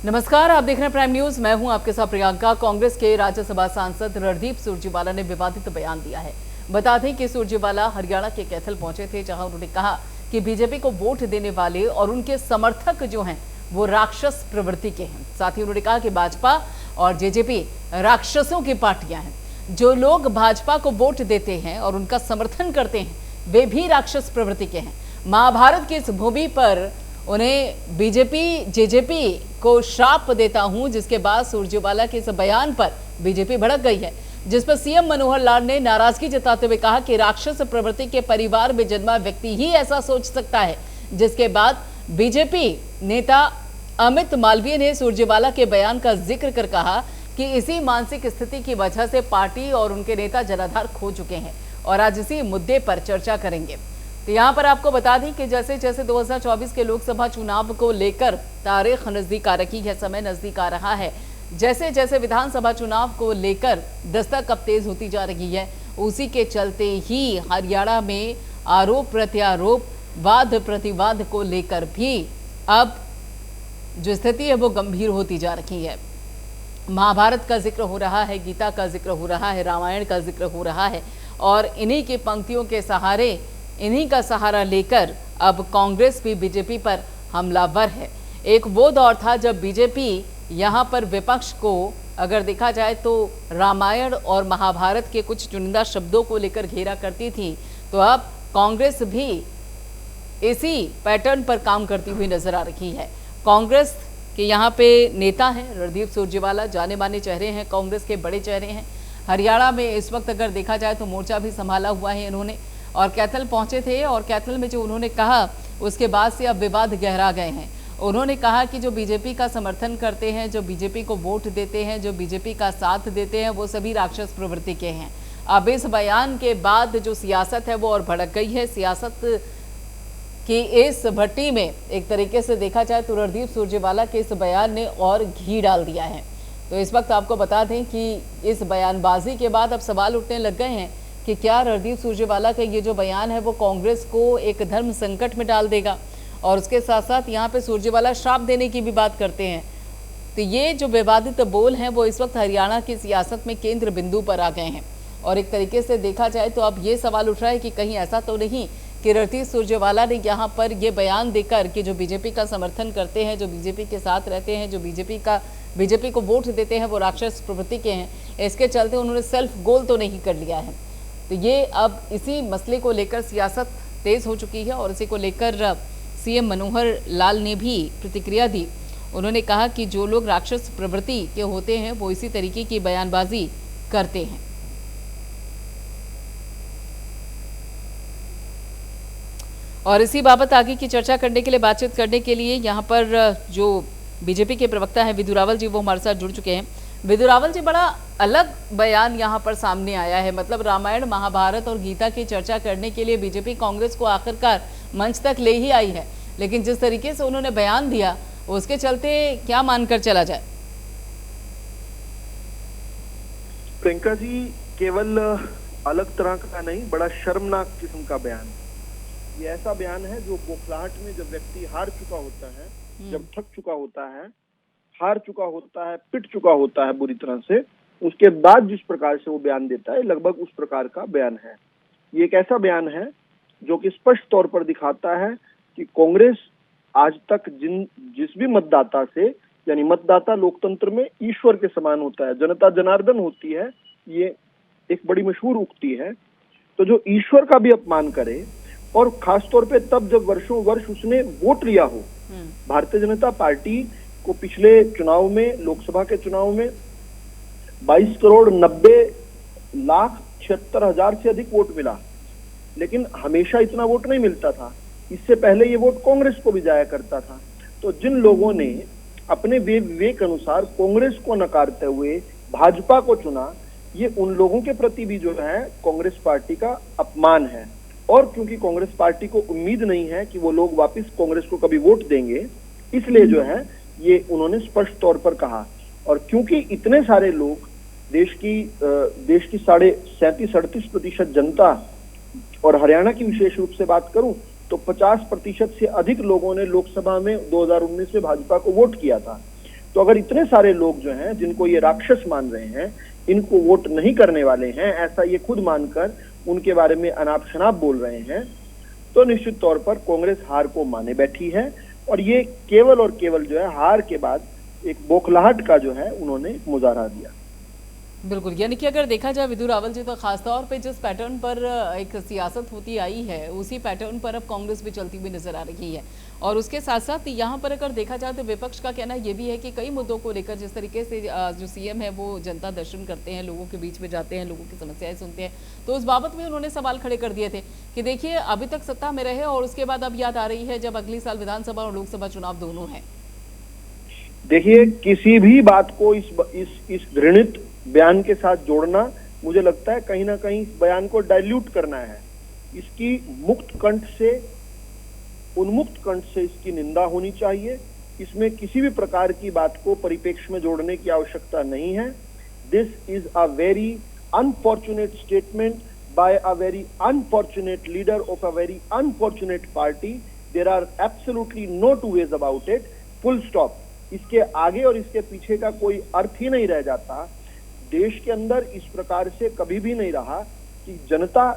नमस्कार, आप देख रहे हैं प्राइम न्यूज। मैं हूं आपके साथ प्रियंका। कांग्रेस के राज्यसभा सांसद रणदीप सुरजेवाला ने विवादित बयान दिया है। बता दें कि सुरजेवाला हरियाणा के कैथल पहुंचे थे, जहां उन्होंने कहा कि बीजेपी को वोट देने वाले और उनके समर्थक जो हैं वो राक्षस प्रवृत्ति के हैं। साथ ही उन्होंने कहा कि भाजपा और जेजेपी राक्षसों की पार्टियां हैं। जो लोग भाजपा को वोट देते हैं और उनका समर्थन करते हैं वे भी राक्षस प्रवृत्ति के हैं। महाभारत की इस भूमि पर उन्हें बीजेपी जेजेपी को श्राप देता हूं, जिसके बाद सुरजेवाला के इस बयान पर बीजेपी भड़क गई है, जिस पर सीएम मनोहर लाल ने नाराजगी जताते हुए कहा कि राक्षस प्रवृत्ति के परिवार में जन्मा व्यक्ति ही ऐसा सोच सकता है। जिसके बाद बीजेपी नेता अमित मालवीय ने सुरजेवाला के बयान का जिक्र कर कहा कि इसी मानसिक स्थिति की वजह से पार्टी और उनके नेता जनाधार खो चुके हैं और आज इसी मुद्दे पर चर्चा करेंगे। तो यहाँ पर आपको बता दें कि जैसे जैसे 2024 के लोकसभा चुनाव को लेकर तारीख नजदीक आ रही है, समय नजदीक आ रहा है, जैसे जैसे विधानसभा चुनाव को लेकर दस्तक अब तेज होती जा रही है, उसी के चलते ही हरियाणा में आरोप प्रत्यारोप वाद प्रतिवाद को लेकर भी अब जो स्थिति है वो गंभीर होती जा रही है। महाभारत का जिक्र हो रहा है, गीता का जिक्र हो रहा है, रामायण का जिक्र हो रहा है और इन्हीं की पंक्तियों के सहारे, इन्हीं का सहारा लेकर अब कांग्रेस भी बीजेपी पर हमलावर है। एक वो दौर था जब बीजेपी यहाँ पर विपक्ष को अगर देखा जाए तो रामायण और महाभारत के कुछ चुनिंदा शब्दों को लेकर घेरा करती थी, तो अब कांग्रेस भी इसी पैटर्न पर काम करती हुई नजर आ रही है। कांग्रेस के यहाँ पे नेता हैं रणदीप सुरजेवाला, जाने माने चेहरे हैं, कांग्रेस के बड़े चेहरे हैं। हरियाणा में इस वक्त अगर देखा जाए तो मोर्चा भी संभाला हुआ है इन्होंने, और कैथल पहुंचे थे और कैथल में जो उन्होंने कहा उसके बाद से अब विवाद गहरा गए हैं। उन्होंने कहा कि जो बीजेपी का समर्थन करते हैं, जो बीजेपी को वोट देते हैं, जो बीजेपी का साथ देते हैं, वो सभी राक्षस प्रवृत्ति के हैं। अब इस बयान के बाद जो सियासत है वो और भड़क गई है। सियासत की इस भट्टी में एक तरीके से देखा जाए तो रणदीप सुरजेवाला के इस बयान ने और घी डाल दिया है। तो इस वक्त आपको बता दें कि इस बयानबाजी के बाद अब सवाल उठने लग गए हैं कि क्या रणदीप सुरजेवाला का ये जो बयान है वो कांग्रेस को एक धर्म संकट में डाल देगा। और उसके साथ साथ यहाँ पे सुरजेवाला श्राप देने की भी बात करते हैं। तो ये जो विवादित बोल हैं वो इस वक्त हरियाणा की सियासत में केंद्र बिंदु पर आ गए हैं। और एक तरीके से देखा जाए तो अब ये सवाल उठ रहा है कि कहीं ऐसा तो नहीं कि रणदीप सुरजेवाला ने यहाँ पर ये बयान देकर कि जो बीजेपी का समर्थन करते हैं, जो बीजेपी के साथ रहते हैं, जो बीजेपी को वोट देते हैं वो राक्षस प्रवृत्ति के हैं, इसके चलते उन्होंने सेल्फ गोल तो नहीं कर लिया है। तो ये अब इसी मसले को लेकर सियासत तेज हो चुकी है और इसी को लेकर सीएम मनोहर लाल ने भी प्रतिक्रिया दी। उन्होंने कहा कि जो लोग राक्षस प्रवृत्ति के होते हैं वो इसी तरीके की बयानबाजी करते हैं। और इसी बाबत आगे की चर्चा करने के लिए, बातचीत करने के लिए यहाँ पर जो बीजेपी के प्रवक्ता है विधु जी वो हमारे साथ जुड़ चुके हैं। विधु जी, बड़ा अलग बयान यहाँ पर सामने आया है। मतलब रामायण महाभारत और गीता की चर्चा करने के लिए बीजेपी कांग्रेस को आखिरकार मंच तक ले ही आई है, लेकिन जिस तरीके से उन्होंने बयान दिया उसके चलते क्या मानकर चला जाए? प्रियंका जी, केवल अलग तरह का नहीं, बड़ा शर्मनाक किस्म का बयान। ये ऐसा बयान है जो बौखलाहट में जब व्यक्ति हार चुका होता है, जब थक चुका होता है, हार चुका होता है, पिट चुका होता है बुरी तरह से, उसके बाद जिस प्रकार से वो बयान देता है लगभग उस प्रकार का बयान है। ये एक ऐसा बयान है जो कि स्पष्ट तौर पर दिखाता है कि कांग्रेस आज तक जिस भी मतदाता से, यानी मतदाता लोकतंत्र में ईश्वर के समान होता है, जनता जनार्दन होती है, ये एक बड़ी मशहूर उक्ति है। तो जो ईश्वर का भी अपमान करे और खासतौर पे तब जब वर्षों वर्ष उसने वोट लिया हो। भारतीय जनता पार्टी को पिछले चुनाव में, लोकसभा के चुनाव में 22,90,76,000 से अधिक वोट मिला, लेकिन हमेशा इतना वोट नहीं मिलता था। इससे पहले ये वोट कांग्रेस को भी जाया करता था। तो जिन लोगों ने अपने विवेक अनुसार कांग्रेस को नकारते हुए भाजपा को चुना, ये उन लोगों के प्रति भी जो है कांग्रेस पार्टी का अपमान है। और क्योंकि कांग्रेस पार्टी को उम्मीद नहीं है कि वो लोग वापस कांग्रेस को कभी वोट देंगे, इसलिए जो है ये उन्होंने स्पष्ट तौर पर कहा। और क्योंकि इतने सारे लोग, देश की 37-38% जनता, और हरियाणा की विशेष रूप से बात करूं तो 50% से अधिक लोगों ने लोकसभा में 2019 में भाजपा को वोट किया था। तो अगर इतने सारे लोग जो हैं जिनको ये राक्षस मान रहे हैं, इनको वोट नहीं करने वाले हैं, ऐसा ये खुद मानकर उनके बारे में अनाप शनाप बोल रहे हैं, तो निश्चित तौर पर कांग्रेस हार को माने बैठी है। और ये केवल और केवल जो है हार के बाद एक बौखलाहट का जो है उन्होंने मुजाहरा दिया। बिल्कुल, यानी कि अगर देखा जाए विधु रावल जी, तो खासतौर पे जिस पैटर्न पर एक सियासत होती आई है, उसी पैटर्न पर अब कांग्रेस भी चलती हुई नजर आ रही है। और उसके साथ साथ यहाँ पर अगर देखा जाए तो विपक्ष का कहना ये भी है कि कई मुद्दों को लेकर जिस तरीके से जो सीएम है वो जनता दर्शन करते हैं, लोगों के बीच में जाते हैं, लोगों की समस्याएं सुनते हैं, तो उस बाबत में उन्होंने सवाल खड़े कर दिए थे कि देखिए अभी तक सत्ता में रहे और उसके बाद अब याद आ रही है जब अगली साल विधानसभा और लोकसभा चुनाव दोनों है। देखिए, किसी भी बात को इस घृणित बयान के साथ जोड़ना, मुझे लगता है कहीं ना कहीं इस बयान को डाइल्यूट करना है। इसकी उन्मुक्त कंठ से इसकी निंदा होनी चाहिए। इसमें किसी भी प्रकार की बात को परिप्रेक्ष्य में जोड़ने की आवश्यकता नहीं है। This is a very unfortunate statement by a very unfortunate leader of a very unfortunate party. There are absolutely no two ways about it, full stop. इसके आगे और इसके पीछे का कोई अर्थ ही नहीं रह जाता। देश के अंदर इस प्रकार से कभी भी नहीं रहा कि जनता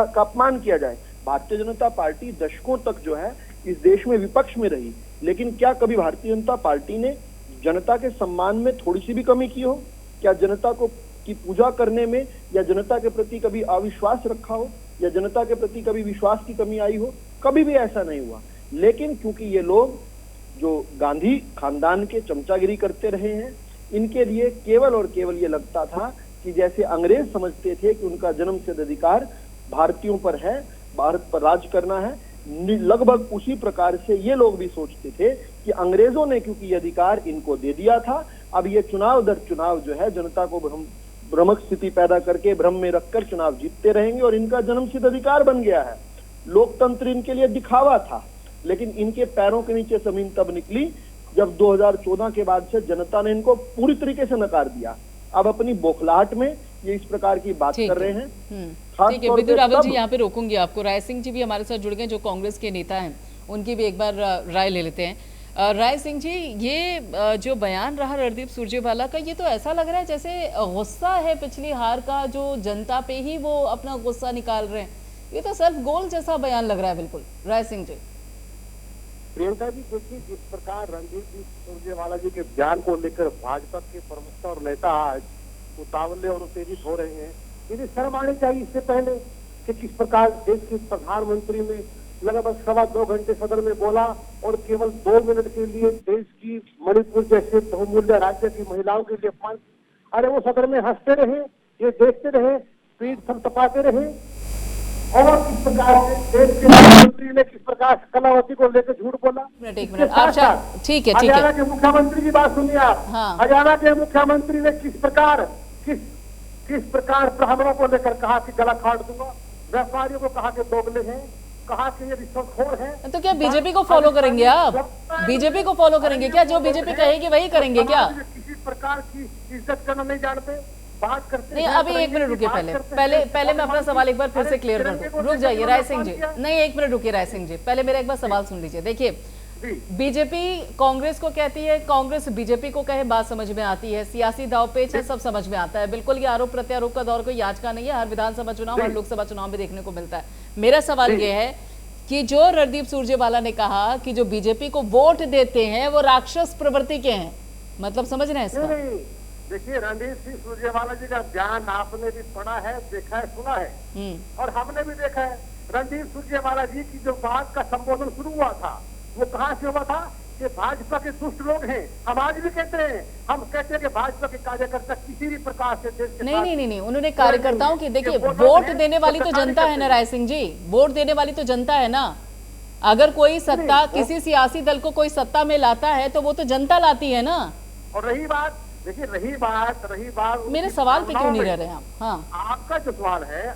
का अपमान किया जाए। भारतीय जनता पार्टी दशकों तक जो है इस देश में विपक्ष में रही, लेकिन क्या कभी भारतीय जनता पार्टी ने जनता के सम्मान में थोड़ी सी भी कमी की हो? क्या जनता को की पूजा करने में या जनता के प्रति कभी अविश्वास रखा हो या जनता के प्रति कभी विश्वास की कमी आई हो? कभी भी ऐसा नहीं हुआ। लेकिन क्योंकि ये लोग जो गांधी खानदान के चमचागिरी करते रहे हैं, इनके लिए केवल और केवल ये लगता था कि जैसे अंग्रेज समझते थे कि उनका जन्मसिद्ध अधिकार भारतीयों पर है, भारत पर राज करना है, लगभग उसी प्रकार से ये लोग भी सोचते थे कि अंग्रेजों ने क्योंकि ये अधिकार इनको दे दिया था, अब ये चुनाव दर चुनाव जो है जनता को भ्रमक स्थिति पैदा करके भ्रम में रखकर चुनाव जीतते रहेंगे और इनका जन्मसिद्ध अधिकार बन गया है। लोकतंत्र इनके लिए दिखावा था, लेकिन इनके पैरों के नीचे जमीन तब निकली जब 2014 के बाद से जनता ने इनको पूरी तरीके से नकार दिया। अब अपनी बौखलाहट में ये इस प्रकार की बात कर रहे हैं। ठीक है विधु रावल जी, यहाँ पे रोकूंगी आपको। राय सिंह जी भी हमारे साथ जुड़ गए जो कांग्रेस के नेता हैं, उनकी भी एक बार राय ले लेते हैं। राय सिंह जी, ये जो बयान रहा रणदीप सुरजेवाला का, ये तो ऐसा लग रहा है जैसे गुस्सा है पिछली हार का, जो जनता पे ही वो अपना गुस्सा निकाल रहे हैं। ये तो सेल्फ गोल जैसा बयान लग रहा है। बिल्कुल राय सिंह जी। प्रियंका जी, देखिए जिस प्रकार रणदीप सुरजेवाला जी के बयान को लेकर भाजपा के प्रमुख और नेता आज उतावले और उत्तेजित हो रहे हैं, इन्हें शर्म आनी चाहिए इससे पहले कि किस प्रकार देश के प्रधानमंत्री ने लगभग 2.25 घंटे सदन में बोला और केवल 2 मिनट के लिए देश की मणिपुर जैसे बहुमूल्य राज्य की महिलाओं के लिए अपमान। अरे वो सदन में हंसते रहे, ये देखते रहे, पीठ थपथपाते रहे। और किस प्रकार से देश के प्रधानमंत्री ने किस प्रकार कलावती को लेकर झूठ बोला। एक मिनट आप, ठीक है हरियाणा के मुख्यमंत्री की बात सुनिए आप। हाँ। हरियाणा के मुख्यमंत्री ने किस प्रकार ब्राह्मणों को लेकर कहा कि गला काट दूंगा, व्यापारियों को कहा कि दोगले हैं, कहा कि ये रिश्वतखोर है। तो क्या बीजेपी को फॉलो करेंगे आप? बीजेपी को फॉलो करेंगे क्या? जो बीजेपी कहेगी वही करेंगे क्या? किसी प्रकार की इज्जत करना नहीं जानते, बात करते नहीं। अभी 1 मिनट रुकिए, पहले मैं अपना सवाल एक बार फिर से क्लियर कर दूं। रुक जाइए राय सिंह जी, नहीं 1 मिनट रुकिए राय सिंह जी, पहले मेरा एक बार सवाल सुन लीजिए। देखिए, बीजेपी कांग्रेस को कहती है, कांग्रेस बीजेपी को कहे, बात समझ में आती है, सियासी दांवपेच है, सब समझ में आता है। बिल्कुल ये आरोप प्रत्यारोप का दौर कोई आज का नहीं है, हर विधानसभा चुनाव और लोकसभा चुनाव में देखने को मिलता है। मेरा सवाल ये है कि जो रणदीप सुरजेवाला ने कहा कि जो बीजेपी को वोट देते हैं वो राक्षस प्रवृत्ति के हैं, मतलब समझ रहे हैं इसका? देखिए, रणदीप सिंह सुरजेवाला जी का बयान आपने भी पढ़ा है, देखा है, सुना है, और हमने भी देखा है। रणदीप सुरजेवाला जी की जो बात का संबोधन शुरू हुआ था वो कहाँ से हुआ था कि भाजपा के दुष्ट लोग हैं। हम आज भी कहते हैं, हम कहते हैं कि भाजपा के कार्यकर्ता किसी भी प्रकार से देश के नहीं, उन्होंने कार्यकर्ताओं की, देखिए वोट देने वाली तो जनता है ना राय सिंह जी, वोट देने वाली तो जनता है ना। अगर कोई सत्ता, किसी सियासी दल को कोई सत्ता में लाता है तो वो तो जनता लाती है ना। और रही बात, देखिए रही बात मेरे सवाल पे क्यों नहीं रह रहे हैं आप? हाँ, आपका जो सवाल है,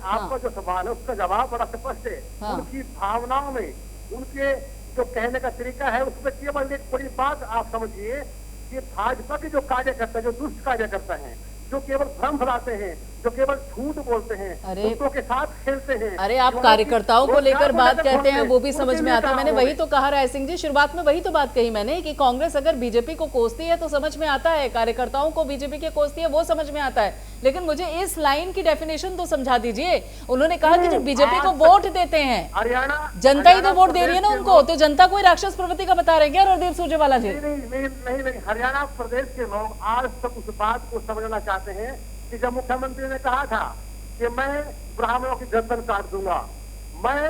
उसका जवाब बड़ा स्पष्ट है। उनकी भावनाओं में, उनके जो कहने का तरीका है, उसमें केवल एक बड़ी बात आप समझिए कि भाजपा के जो कार्यकर्ता, जो दुष्ट कार्यकर्ता हैं, जो केवल भ्रम फैलाते हैं, जो केवल झूठ बोलते हैं, दूसरों के साथ खेलते हैं। अरे आप कार्यकर्ताओं को लेकर बात कहते हैं वो भी समझ में आता है। मैंने वही तो कहा राय सिंह जी, शुरुआत में वही तो बात कही मैंने कि कांग्रेस अगर बीजेपी को कोसती है तो समझ में आता है, कार्यकर्ताओं को बीजेपी के कोसती है वो समझ में आता है, लेकिन मुझे इस लाइन की डेफिनेशन तो समझा दीजिए। उन्होंने कहा कि जब बीजेपी को वोट देते हैं, हरियाणा जनता ही तो वोट दे रही है ना उनको, तो जनता कोई राक्षस प्रवृत्ति का बता रहे हैं क्या रणदीप सुरजेवाला जी? नहीं, हरियाणा प्रदेश के लोग आज तक उस बात को समझना चाहते हैं कि जब मुख्यमंत्री ने कहा था कि मैं ब्राह्मणों की गर्दन काट दूंगा, मैं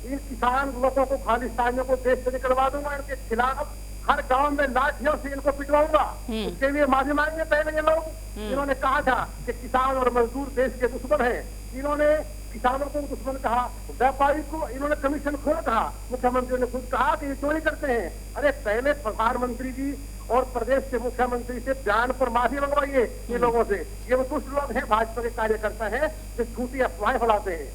इन किसान लोगों को, खालिस्तानियों को देश से निकलवा दूंगा, इनके खिलाफ हर गांव में लाठियों से इनको पिटवाऊंगा, उसके लिए माफी मांगे पहले ये लोग। इन्होंने कहा था कि किसान और मजदूर देश के दुश्मन हैं, इन्होंने किसानों को दुश्मन कहा, व्यापारी को इन्होंने कमीशन खोर कहा, मुख्यमंत्री ने खुद कहा कि ये चोरी करते हैं। अरे पहले प्रधानमंत्री जी और प्रदेश के मुख्यमंत्री से बयान पर माफी मंगवाइए इन लोगों से। ये वो दुष्ट लोग हैं, भाजपा के कार्यकर्ता हैं जो झूठी अफवाहें फैलाते हैं।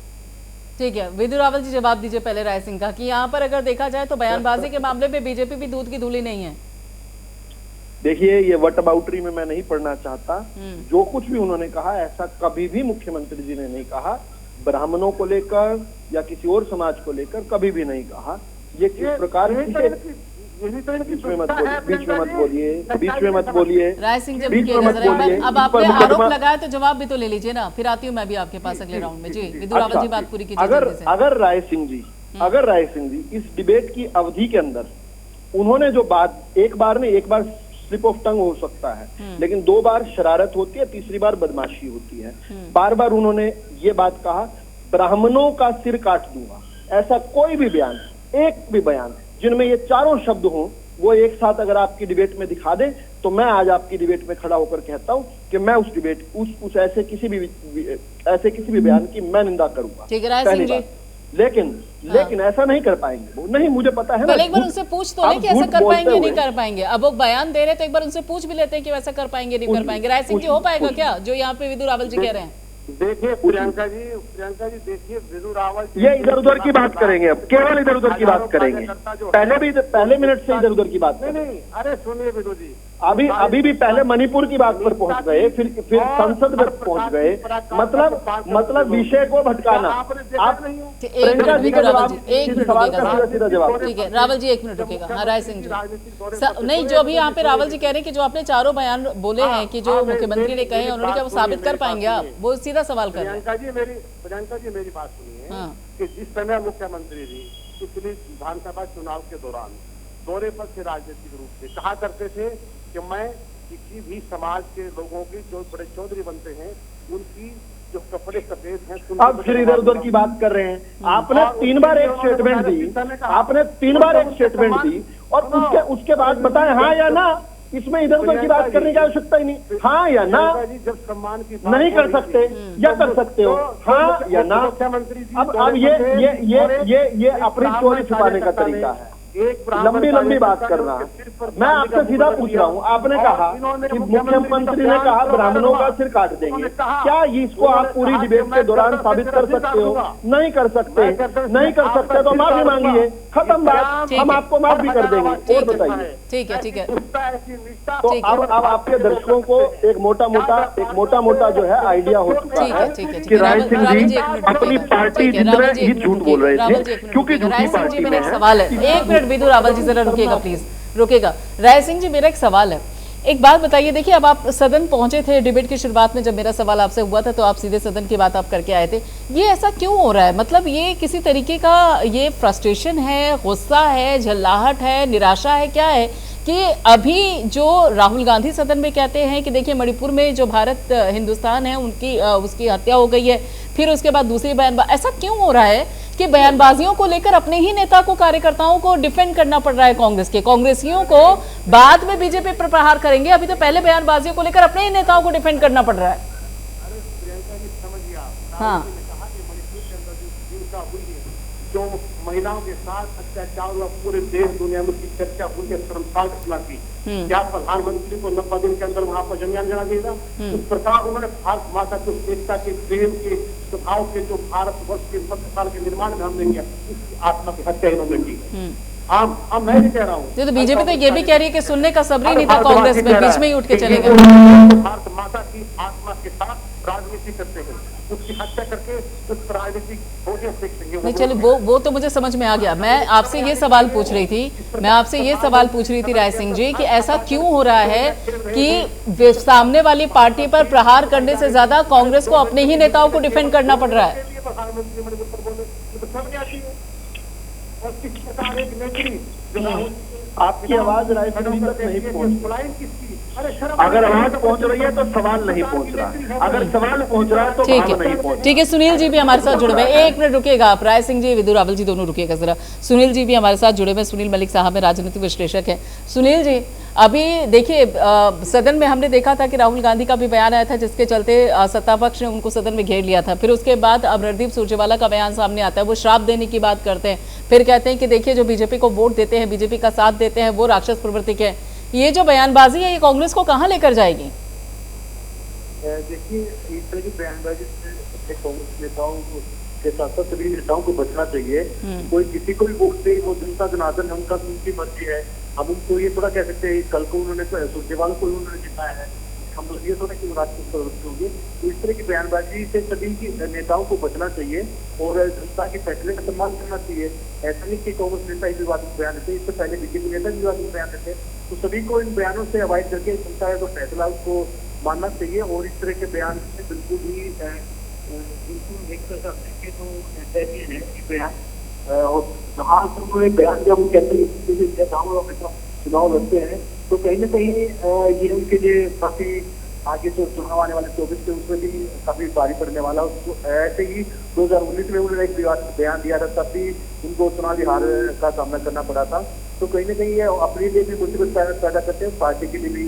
ठीक है, विदु रावल जी जवाब दीजिए पहले राय सिंह का कि यहाँ पर अगर देखा जाए तो बयानबाजी के मामले में बीजेपी भी दूध की धूली नहीं है। देखिए, ये वटअबाउटरी में मैं नहीं पढ़ना चाहता। जो कुछ भी उन्होंने कहा ऐसा कभी भी मुख्यमंत्री जी ने नहीं कहा, ब्राह्मणों को लेकर या किसी और समाज को लेकर कभी भी नहीं कहा। ये किस प्रकार बीच में मत बोलिए राय सिंह जब अब आपने आरोप लगाया तो जवाब भी तो ले लीजिए ना, फिर आती हूँ मैं भी आपके पास अगले राउंड में। जी विदु रावल जी बात पूरी कीजिए। अगर राय सिंह जी इस डिबेट की अवधि के अंदर उन्होंने जो बात, एक बार स्लिप ऑफ टंग हो सकता है, लेकिन 2 बार शरारत होती है, तीसरी बार बदमाशी होती है। बार बार उन्होंने ये बात कहा ब्राह्मणों का सिर काट दूंगा, ऐसा कोई भी बयान, एक भी बयान जिनमें ये चारों शब्द हों, वो एक साथ अगर आपकी डिबेट में दिखा दे तो मैं आज आपकी डिबेट में खड़ा होकर कहता हूं कि मैं उस डिबेट ऐसे किसी भी बयान की मैं निंदा करूंगा। ठीक है राय सिंह जी, लेकिन ऐसा नहीं कर पाएंगे वो। नहीं, मुझे पता है। एक बार उनसे पूछ तो ले कि ऐसा कर पाएंगे नहीं कर पाएंगे। अब वो बयान दे रहे तो एक बार उनसे पूछ भी लेते हैं कि वैसा कर पाएंगे नहीं कर पाएंगे। राय सिंह जी हो पाएगा क्या जो यहाँ पे विदु रावल जी कह रहे हैं? देखिए प्रियंका जी देखिए, विदु रावल ये इधर उधर की बात करेंगे, अब केवल इधर उधर की बात करेंगे। पहले मिनट से इधर उधर की बात नहीं। अरे सुनिए विदु जी, अभी भी पहले मणिपुर की बात पर पहुंच गए, फिर संसद में पहुंच गए। मतलब विषय को भटकाना। आप प्रियंका जी का जवाब, सवाल का सीधा जवाब। ठीक है रावल जी 1 मिनट रुकेगा। हाँ राय सिंह जी नहीं, जो अभी यहाँ पे रावल जी कह रहे हैं कि जो आपने चारों बयान बोले हैं कि जो मुख्यमंत्री ने कहे उन्होंने क्या वो साबित कर पाएंगे आप? वो सीधा सवाल कर रहे हैं। प्रियंका जी मेरी बात सुनिए कि जिस समय मुख्यमंत्री जी पिछली विधानसभा चुनाव के दौरान दौरे पर थे, राजनीतिक रूप से कहा करते थे कि मैं किसी भी समाज के लोगों की जो बड़े चौधरी बनते हैं उनकी जो कपड़े सफेद हैं। अब फिर इधर उधर की बात कर रहे हैं। आपने 3 बार एक स्टेटमेंट दी, और उसके बाद बताएं हाँ या ना। इसमें इधर उधर की बात करने की आवश्यकता ही नहीं। हाँ या ना जब सम्मान की नहीं कर सकते या कर सकते हो, हाँ या ना। अब ये अपनी चोरी छुपाने का तरीका है, लंबी बात करना। मैं आपसे सीधा पूछ रहा हूँ, आपने कहा कि मुख्यमंत्री ने कहा ब्राह्मणों का सिर काट देंगे, क्या इसको आप पूरी डिबेट के दौरान साबित कर सकते हो? नहीं कर सकते तो माफी मांगिए, खत्म बात, हम आपको माफ भी कर देंगे। और बताइए। ठीक है तो अब आपके दर्शकों को एक मोटा मोटा जो है आइडिया हो चुका है कि राय सिंह जी अपनी पार्टी की तरह ही झूठ बोल रहे थे, क्योंकि झूठी पार्टी में है। सवाल है, 1 मिनट विदु रावल जी जरा रुकिएगा, प्लीज रुकेगा। राय सिंह जी मेरा एक सवाल है, एक बात बताइए। देखिए अब आप सदन पहुंचे थे डिबेट की शुरुआत में, जब मेरा सवाल आपसे हुआ था तो आप सीधे सदन की बात आप करके आए थे। ये ऐसा क्यों हो रहा है? मतलब ये किसी तरीके का ये फ्रस्ट्रेशन है, गुस्सा है, झल्लाहट है, निराशा है, क्या है कि अभी जो राहुल गांधी सदन में कहते हैं कि देखिए मणिपुर में जो भारत हिंदुस्तान है उसकी हत्या हो गई है, फिर उसके बाद दूसरी ऐसा क्यों हो रहा है कि बयानबाजियों को लेकर अपने ही नेता को, कार्यकर्ताओं को डिफेंड करना पड़ रहा है? कांग्रेसियों को बाद में बीजेपी पर प्रहार करेंगे, अभी तो पहले बयानबाजियों को लेकर अपने ही नेताओं को डिफेंड करना पड़ रहा है। अरे प्रियंका जी समझिए आप, हाँ कहा कि मणिपुर के अंदर जो हिंसा हुई है, जो महिलाओं के साथ अत्याचार हुआ, पूरे देश दुनिया में उसकी चर्चा हुई है, शर्मसार घटना की। क्या प्रधानमंत्री को 90 दिन के अंदर वहां पर जंगयान जला देगा? उस प्रकार उन्होंने भारत माता की एकता के, प्रेम के, स्वभाव के, जो भारत वर्ष के 70 साल के निर्माण में हमने किया, उसकी आत्मा की हत्या इन्होंने की। अब मैं भी कह रहा हूँ, तो बीजेपी तो ये भी कह रही है कि सुनने का सब्र ही नहीं था कांग्रेस में, बीच में ही उठ के चले गए। भारत माता की आत्मा के साथ राजनीति करते हैं, उसकी हत्या करके उस राजनीतिक भोजन सीखेंगे। नहीं चलिए, वो तो मुझे समझ में आ गया। मैं आपसे ये सवाल पूछ रही थी राय सिंह जी कि ऐसा क्यों हो रहा है कि सामने वाली पार्टी पर प्रहार करने से ज्यादा कांग्रेस को अपने ही नेताओं को डिफेंड करना पड़ रहा है। प्रधानमंत्री मणिपुर पर बोले तो समझ आती है। और किस प्रकार एक नेत्री जो आपकी आवाज राय सिंह जी तक नहीं पहुंच रही। किसकी, अरे शर्म, अगर आवाज पहुंच रही है तो सवाल नहीं पहुंच रहा, अगर सवाल पहुंच रहा है तो भाव नहीं पहुंच। ठीक है, सुनील जी भी हमारे साथ जुड़े हुए हैं। एक मिनट रुकिएगा आप, राय सिंह जी, विदु रावल जी दोनों रुकिएगा जरा। सुनील जी भी हमारे साथ जुड़े हुए हैं। सुनील मलिक साहब है, राजनीतिक विश्लेषक है। सुनील जी, अभी देखिए सदन में हमने देखा था कि राहुल गांधी का भी बयान आया था, जिसके चलते सत्ता पक्ष ने उनको सदन में घेर लिया था। फिर उसके बाद अब रणदीप सुरजेवाला का बयान सामने आता है, वो श्राप देने की बात करते हैं, फिर कहते हैं कि देखिए जो बीजेपी को वोट देते हैं, बीजेपी का साथ देते हैं, वो राक्षस प्रवृत्ति के। ये जो बयानबाजी है, ये कांग्रेस को कहाँ लेकर जाएगी? देखिए, इस तरह की बयानबाजी से कांग्रेस नेताओं के साथ साथ सभी नेताओं को बचना चाहिए। कोई किसी को भी वोट दे, वो जनता जनार्दन है, उनका उनकी मर्जी है। हम उनको ये थोड़ा कह सकते हैं कल को उन्होंने सुरजेवाला को उन्होंने जिताया है, हम लोग ये थोड़ा कि राजनीतिक प्रवृत्ति होगी। तो इस तरह की बयानबाजी से सभी की नेताओं को बचना चाहिए और जनता के फैसले का सम्मान करना चाहिए। ऐसा नहीं कि कांग्रेस नेता इस विवाद में बयान देते, इससे पहले बीजेपी नेता भी विवाद में बयान देते। तो सभी को इन बयानों से अवॉइड करके जनता का फैसला उसको मानना चाहिए और इस तरह के बयान से बिल्कुल भी एक तरह से तो ऐसा ही है कि बयान और जहाँ उन्होंने बयान दिया, वो कहते हैं चुनाव लड़ते हैं, तो कहीं ना कहीं ये उनके लिए काफी आगे जो चुनाव आने वाले 24 के उसमें भी काफी भारी पड़ने वाला। ऐसे ही 2019 में उन्होंने एक बयान दिया था, तब भी उनको चुनावी हार का सामना करना पड़ा था। तो कहीं ना कहीं ये अपने लिए भी मुसीबत पैदा करते हैं, पार्टी के लिए भी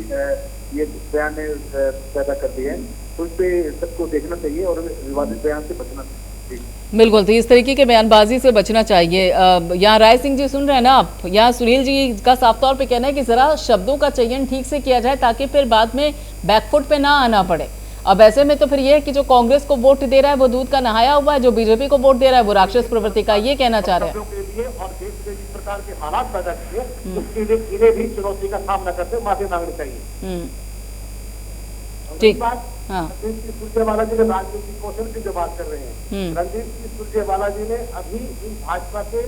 ये बयान पैदा करती है। तो इस पे सबको देखना चाहिए और विवादित बयान से बचना चाहिए। बिल्कुल, तो इस तरीके के बयानबाजी से बचना चाहिए। यहाँ राय सिंह जी सुन रहे हैं ना आप, यहाँ सुनील जी का साफ तौर पे कहना है कि जरा शब्दों का चयन ठीक से किया जाए ताकि फिर बाद में बैकफुट पे ना आना पड़े। अब ऐसे में तो फिर ये है कि जो कांग्रेस को वोट दे रहा है वो दूध का नहाया हुआ है, जो बीजेपी को वोट दे रहा है वो राक्षस प्रवृत्ति का, ये कहना चाह रहे हैं। और देश में जिस प्रकार के हालात पैदा किए, उसके लिए इन्हें भी चुनौती का सामना करते माफी मांगनी चाहिए। ठीक, हाँ। रणदीप सिंह सुरजेवाला जी ने राजनीतिक कौशल की जो बात कर रहे हैं, रणदीप सिंह सुरजेवाला जी ने अभी इन भाजपा के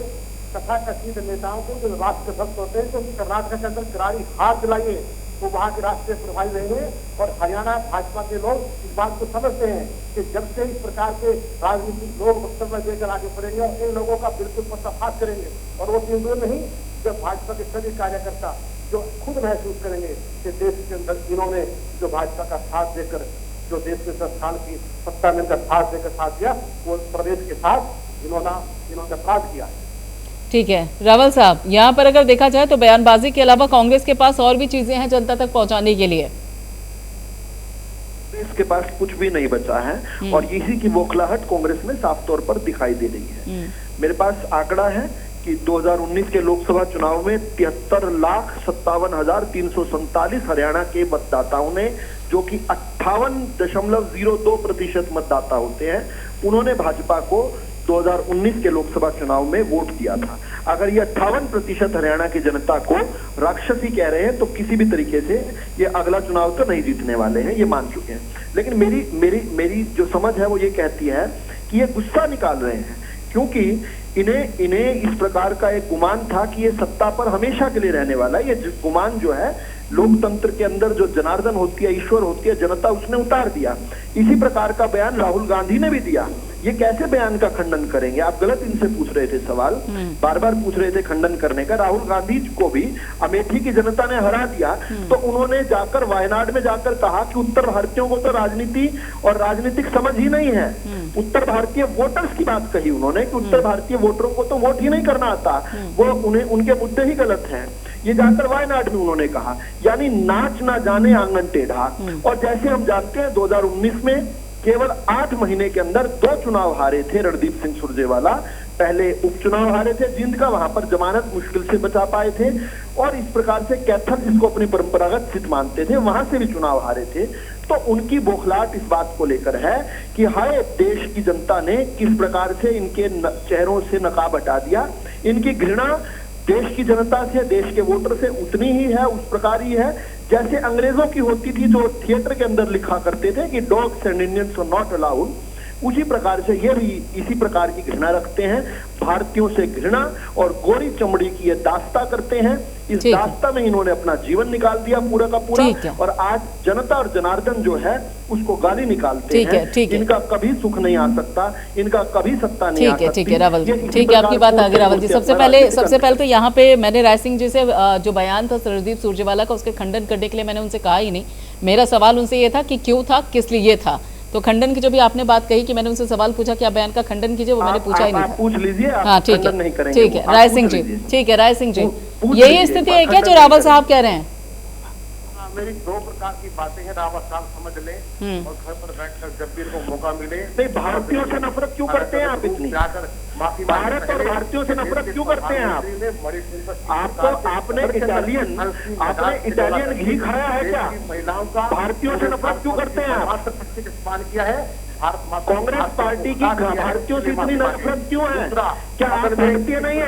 तथाकथित नेताओं को जो राष्ट्र भक्त होते हैं, तो कर्नाटक के अंदर करारी हार दिलाइए, वो वहाँ के राष्ट्रीय प्रभारी रहेंगे। और हरियाणा भाजपा के लोग इस बात को समझते हैं कि जब से इस प्रकार के राजनीतिक लोग वक्तव्य देकर आगे बढ़ेंगे और इन लोगों का बिल्कुल पर्दाफाश करेंगे, और वो सिंदूर नहीं, जब भाजपा के सभी कार्यकर्ता जो खुद महसूस करेंगे कि देश के अंदर इन्होंने जो भाजपा का साथ देकर, जो देश में 10 साल की सत्ता में साथ देकर साथ दिया, वो प्रदेश के साथ इन्होंने अपराध किया है। ठीक है रावल साहब, यहाँ पर अगर देखा जाए तो बयानबाजी के अलावा कांग्रेस के पास और भी चीजें हैं जनता तक पहुंचाने के लिए। इसके पास कुछ भी नहीं बचा है और इसी की बौखलाहट कांग्रेस में साफ तौर पर दिखाई दे रही है। मेरे पास आंकड़ा है कि 2019 के लोकसभा चुनाव में 73,57,347 हरियाणा के मतदाताओं ने, जो कि 58.02% मतदाता होते हैं, उन्होंने भाजपा को 2019 के लोकसभा चुनाव में वोट दिया था। अगर ये 58% हरियाणा की जनता को राक्षसी कह रहे हैं तो किसी भी तरीके से ये अगला चुनाव तो नहीं जीतने वाले हैं, ये मान चुके हैं। लेकिन मेरी जो समझ है वो ये कहती है कि ये गुस्सा निकाल रहे हैं, क्योंकि इन्हें इस प्रकार का एक गुमान था कि ये सत्ता पर हमेशा के लिए रहने वाला है। ये गुमान जो है लोकतंत्र के अंदर जो जनार्दन होती है, ईश्वर होती है, जनता, उसने उतार दिया। इसी प्रकार का बयान राहुल गांधी ने भी दिया। ये कैसे बयान का खंडन करेंगे? आप गलत इनसे पूछ रहे थे सवाल, बार बार पूछ रहे थे खंडन करने का। राहुल गांधी को भी अमेठी की जनता ने हरा दिया, तो उन्होंने जाकर वायनाड में जाकर कहा कि उत्तर भारतीयों को तो राजनीति और राजनीतिक समझ ही नहीं है। उत्तर भारतीय वोटर्स की बात कही उन्होंने कि उत्तर भारतीय वोटरों को तो वोट ही नहीं करना आता, वो उनके मुद्दे ही गलत हैं। ये जाकर वायनाड में उन्होंने कहा, यानी नाच ना जाने आंगन टेढ़ा। और जैसे हम जानते हैं 2019 में केवल 8 महीने के अंदर 2 चुनाव हारे थे रणदीप सिंह सुरजेवाला। पहले उपचुनाव हारे थे जिंद का, वहां पर जमानत मुश्किल से बचा पाए थे, और इस प्रकार से कैथल, जिसको अपनी परंपरागत सीट मानते थे, वहां से भी चुनाव हारे थे। तो उनकी बौखलाहट इस बात को लेकर है कि हाय, देश की जनता ने किस प्रकार से इनके चेहरों से नकाब हटा दिया। इनकी घृणा देश की जनता से, देश के वोटर से उतनी ही है, उस प्रकार ही है जैसे अंग्रेजों की होती थी जो थिएटर के अंदर लिखा करते थे कि dogs and Indians are not allowed, उसी प्रकार से ये भी इसी प्रकार की घृणा रखते हैं, भारतीयों से घृणा और गोरी चमड़ी की ये दास्ता करते हैं। इस दास्ता में इन्होंने अपना जीवन निकाल दिया पूरा का पूरा, और आज जनता और जनार्दन जो है उसको गाली निकालते हैं। इनका कभी सुख नहीं आ सकता, इनका कभी सत्ता नहीं आ सकती। ठीक है रावल जी, ठीक है, आपकी बात आगे रावल जी। सबसे पहले तो यहाँ पे मैंने राय सिंह जी से जो बयान था रणदीप सुरजेवाला का, उसके खंडन करने के लिए मैंने उनसे कहा ही नहीं। मेरा सवाल उनसे ये था कि क्यों था, किस लिए था। तो खंडन की जो भी आपने बात कही कि मैंने उनसे सवाल पूछा कि आप बयान का खंडन कीजिए, वो मैंने पूछा ही नहीं था। पूछ लीजिए, हाँ ठीक है राय सिंह जी, ठीक है राय सिंह जी, यही स्थिति है क्या जो रावल साहब कह रहे हैं? मेरी दो प्रकार की बातें हैं, रावत साहब समझ लें और घर पर बैठकर जब भी इनको मौका मिले। नहीं, भारतीयों से नफरत क्यों करते हैं आप इतनी? भारत और भारतीयों से नफरत क्यों करते हैं आप? आपने इटालियन घी खाया है क्या? महिलाओं का भारतीयों से नफरत क्यों करते हैं आप? इस्तेमाल किया है। कांग्रेस पार्टी की भारतीयों से इतनी नफरत क्यों है? क्या आप भारतीय नहीं है?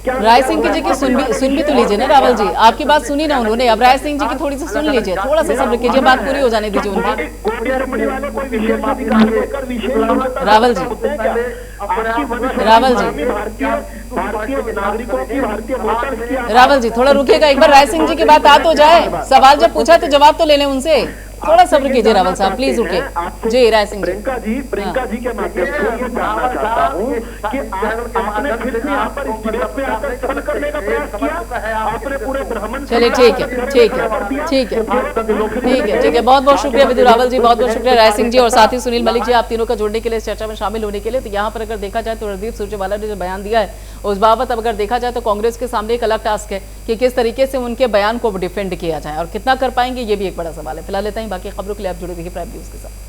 क्या राय सिंह जी की सुन भी तो लीजिए ना रावल जी, आपकी बात सुनी ना उन्होंने, अब राय सिंह जी की थोड़ी सी सुन लीजिए, थोड़ा सा सब्र कीजिए, बात पूरी हो जाने दीजिए उनकी। रावल जी, रावल जी थोड़ा रुकिएगा, एक बार राय सिंह जी की बात आ तो जाए। सवाल जब पूछा तो जवाब तो ले लें उनसे, थोड़ा सब्र कीजिए रावल साहब, प्लीज रुकिए जी। राय सिंह जी, प्रियंका जी के माध्यम से ये जानना चाहता हूँ कि आपने फिर से यहाँ पर इस डिबेट पे आकर छल करने का प्रयास किया, आपने पूरे ब्राह्मण। चलिए ठीक है, बहुत बहुत शुक्रिया विदु रावल जी, बहुत बहुत शुक्रिया राय सिंह जी और साथ ही सुनील मलिक जी, आप तीनों का जुड़ने के लिए, इस चर्चा में शामिल होने के लिए। तो यहाँ पर अगर देखा जाए तो रणदीप सुरजेवाला ने जो बयान दिया है उस बाबत अब अगर देखा जाए तो कांग्रेस के सामने एक अलग टास्क है कि किस तरीके से उनके बयान को डिफेंड किया जाए और कितना कर पाएंगे, ये भी एक बड़ा सवाल है। फिलहाल लेते हैं, बाकी खबरों के लिए आप जुड़े रहिए प्राइम न्यूज के साथ।